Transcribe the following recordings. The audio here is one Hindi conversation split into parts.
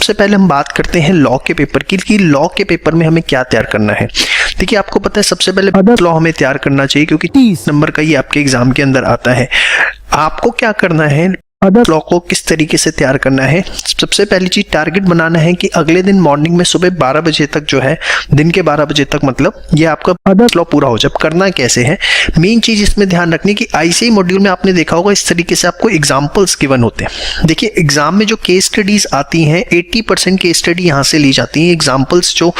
सबसे पहले हम बात करते हैं लॉ के पेपर की कि लॉ के पेपर में हमें क्या तैयार करना है। देखिए आपको पता है सबसे पहले अदर लॉ हमें तैयार करना चाहिए क्योंकि 30 नंबर का ये आपके एग्जाम के अंदर आता है। आपको क्या करना है, अदर लॉ को किस तरीके से तैयार करना है। सबसे पहली चीज टारगेट बनाना है कि अगले दिन मॉर्निंग में सुबह 12 बजे तक जो है, दिन के 12 बजे तक मतलब ये आपका अदर लॉ पूरा हो जाए। करना कैसे है, मेन चीज इसमें ध्यान रखनी कि आईसीआई मॉड्यूल में आपने देखा होगा इस तरीके से आपको एग्जाम्पल्स गिवन होते हैं। देखिए एग्जाम में जो केस स्टडीज आती हैं 80% केस स्टडी यहाँ से ली जाती है। एग्जाम्पल्स जो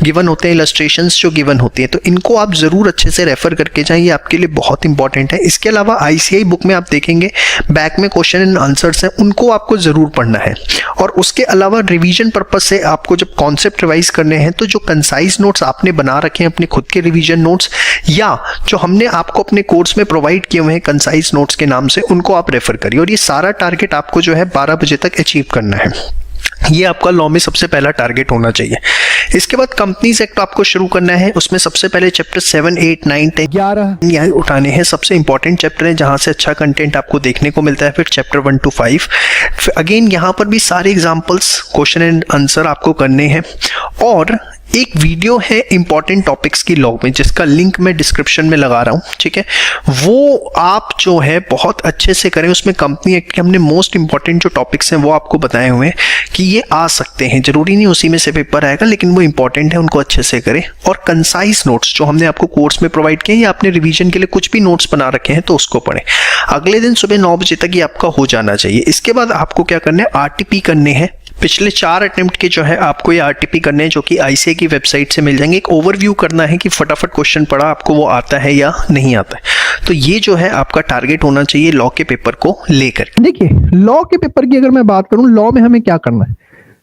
गिवन होते हैं, इलस्ट्रेशंस जो गिवन होती हैं, तो इनको आप जरूर अच्छे से रेफर करके जाएं, ये आपके लिए बहुत इंपॉर्टेंट है। इसके अलावा आईसीआई बुक में आप देखेंगे बैक में क्वेश्चन एंड आंसर्स हैं, उनको आपको जरूर पढ़ना है। और उसके अलावा रिवीजन पर्पज से आपको जब कॉन्सेप्ट रिवाइज करने हैं तो जो कंसाइज नोट्स आपने बना रखे हैं अपने खुद के रिवीजन नोट्स या जो हमने आपको अपने कोर्स में प्रोवाइड किए हुए हैं कंसाइज नोट्स के नाम से, उनको आप रेफर करिए। और ये सारा टारगेट आपको जो है 12 बजे तक अचीव करना है। ये आपका लॉ में सबसे पहला टारगेट होना चाहिए। इसके बाद कंपनीज एक्ट आपको शुरू करना है। उसमें सबसे पहले चैप्टर 7, 8, 9, 10, 11 यहाँ उठाने हैं। सबसे इंपॉर्टेंट चैप्टर है जहां से अच्छा कंटेंट आपको देखने को मिलता है। फिर चैप्टर 1 to 5 अगेन यहाँ पर भी सारे एग्जाम्पल्स, क्वेश्चन एंड आंसर आपको करने हैं। और एक वीडियो है इंपॉर्टेंट टॉपिक्स की लॉ में जिसका लिंक मैं डिस्क्रिप्शन में लगा रहा हूं, ठीक है। वो आप जो है बहुत अच्छे से करें। उसमें कंपनी एक्ट के हमने मोस्ट इंपॉर्टेंट जो टॉपिक्स हैं वो आपको बताए हुए हैं कि ये आ सकते हैं। जरूरी नहीं उसी में से पेपर आएगा, लेकिन वो इंपॉर्टेंट है, उनको अच्छे से करें। और कंसाइज नोट्स जो हमने आपको कोर्स में प्रोवाइड किए या आपने रिवीजन के लिए कुछ भी नोट्स बना रखे हैं तो उसको पढ़ें। अगले दिन सुबह 9 बजे तक ये आपका हो जाना चाहिए। इसके बाद आपको क्या करना है, आरटीपी करने हैं। पिछले 4 अटेम्प्ट के जो है आपको ये आरटीपी करने हैं जो कि आईसीआई की वेबसाइट से मिल जाएंगे। एक ओवरव्यू करना है कि फटाफट क्वेश्चन पढ़ा आपको वो आता है या नहीं आता है। तो ये जो है आपका टारगेट होना चाहिए लॉ के पेपर को लेकर। देखिए लॉ के पेपर की अगर मैं बात करूं, लॉ में हमें क्या करना है।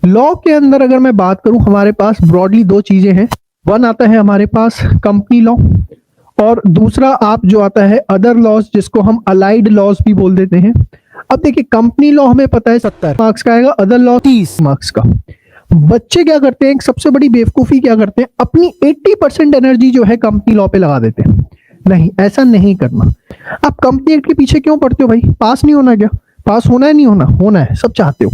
लॉ के अंदर अगर मैं बात करूं, हमारे पास ब्रॉडली 2 चीजें हैं। वन आता है हमारे पास कंपनी लॉ और दूसरा आप जो आता है अदर लॉज, जिसको हम अलाइड लॉज भी बोल देते हैं। अब देखिए कंपनी लॉ हमें पता है 70 मार्क्स का आएगा, अदर लॉ 30 मार्क्स का। बच्चे क्या करते हैं, एक सबसे बड़ी बेवकूफी क्या करते हैं, अपनी 80% एनर्जी जो है कंपनी लॉ पे लगा देते हैं। नहीं, ऐसा नहीं करना। आप कंपनी एक्ट के पीछे क्यों पढ़ते हो भाई? पास नहीं होना क्या? पास होना है, नहीं होना? होना है, सब चाहते हो।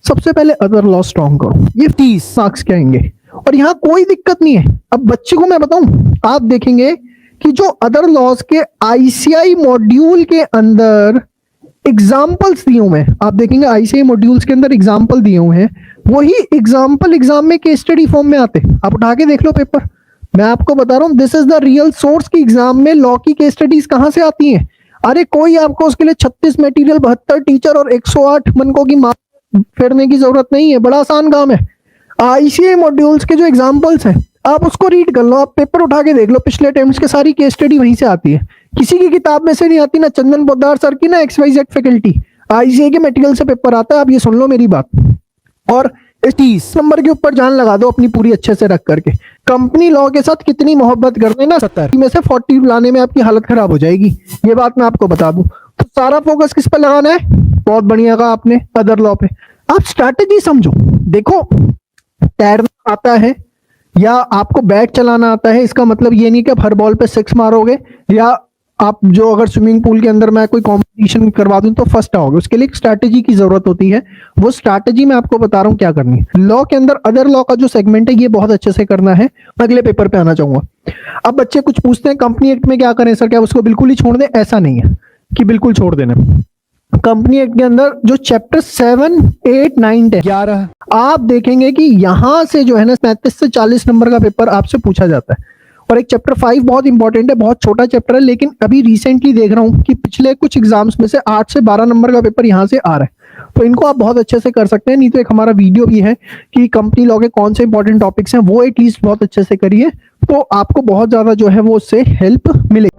सबसे पहले अदर लॉ स्ट्रॉन्ग करो, ये 30 मार्क्स के आएंगे और यहाँ कोई दिक्कत नहीं है। अब बच्चे को मैं बताऊं, आप देखेंगे कि जो अदर लॉज के आईसीआई मॉड्यूल के अंदर एग्जाम्पल्स दिए हुए हैं, आप देखेंगे आईसीआई मॉड्यूल्स के अंदर एग्जाम्पल दिए हुए हैं, वही एग्जाम्पल एग्जाम में केस स्टडी फॉर्म में आते हैं। आप उठा के देख लो पेपर, मैं आपको बता रहा हूं this is the real source की एग्जाम में लॉ की केस स्टडीज कहां से आती हैं। अरे कोई आपको उसके लिए 36 मटेरियल, 72 टीचर और 108 मनकों की मार फेरने की जरूरत नहीं है। बड़ा आसान काम है। आईसीआई मॉड्यूल्स के जो एग्जाम्पल्स हैं आप उसको रीड कर लो, आप पेपर उठा के देख लो, पिछले अटेम्प्ट्स के सारी केस स्टडी वहीं से आती है, किसी की किताब में से नहीं आती, ना चंदन पोद्दार सर की, ना XYZ फैकल्टी। आईसीआई के मटेरियल से पेपर आता है, आप ये सुन लो मेरी बात। और 30 नंबर के ऊपर जान लगा दो अपनी पूरी अच्छे से रख करके। कंपनी लॉ के साथ कितनी मोहब्बत करते हैं ना, 70 में से 40 लाने में आपकी हालत खराब हो जाएगी, ये बात मैं आपको बता दूं। तो सारा फोकस किस पे लगाना है? बहुत बढ़िया कहा आपने, अदर लॉ पे। आप स्ट्रैटेजी समझो। देखो तैरना आता है या आपको बैट चलाना आता है, इसका मतलब ये नहीं कि आप हर बॉल पे 6 मारोगे, या आप जो अगर स्विमिंग पूल के अंदर मैं कोई कंपटीशन करवा दूं तो फर्स्ट आओगे। उसके लिए एक स्ट्रैटेजी की जरूरत होती है। वो स्ट्रैटेजी मैं आपको बता रहा हूं क्या करनी है। लॉ के अंदर अदर लॉ का जो सेगमेंट है ये बहुत अच्छे से करना है। अगले पेपर पे आना चाहूंगा। अब बच्चे कुछ पूछते हैं कंपनी एक्ट में क्या करें सर, क्या उसको बिल्कुल ही छोड़ दें? ऐसा नहीं है कि बिल्कुल छोड़ देना। कंपनी एक्ट के अंदर जो चैप्टर 7, 8, 9, 10, 11 आप देखेंगे कि यहां से जो है ना 35 से 40 नंबर का पेपर आपसे पूछा जाता है। और एक चैप्टर 5 बहुत इंपॉर्टेंट है, बहुत छोटा चैप्टर है, लेकिन अभी रिसेंटली देख रहा हूं कि पिछले कुछ एग्जाम्स में से 8 से 12 नंबर का पेपर यहां से आ रहा है। तो इनको आप बहुत अच्छे से कर सकते हैं। नहीं तो एक हमारा वीडियो भी है कि कंपनी लॉ के कौन से इंपॉर्टेंट टॉपिक्स हैं, वो एटलीस्ट बहुत अच्छे से करिए, तो आपको बहुत ज्यादा जो है वो उससे हेल्प मिलेगी।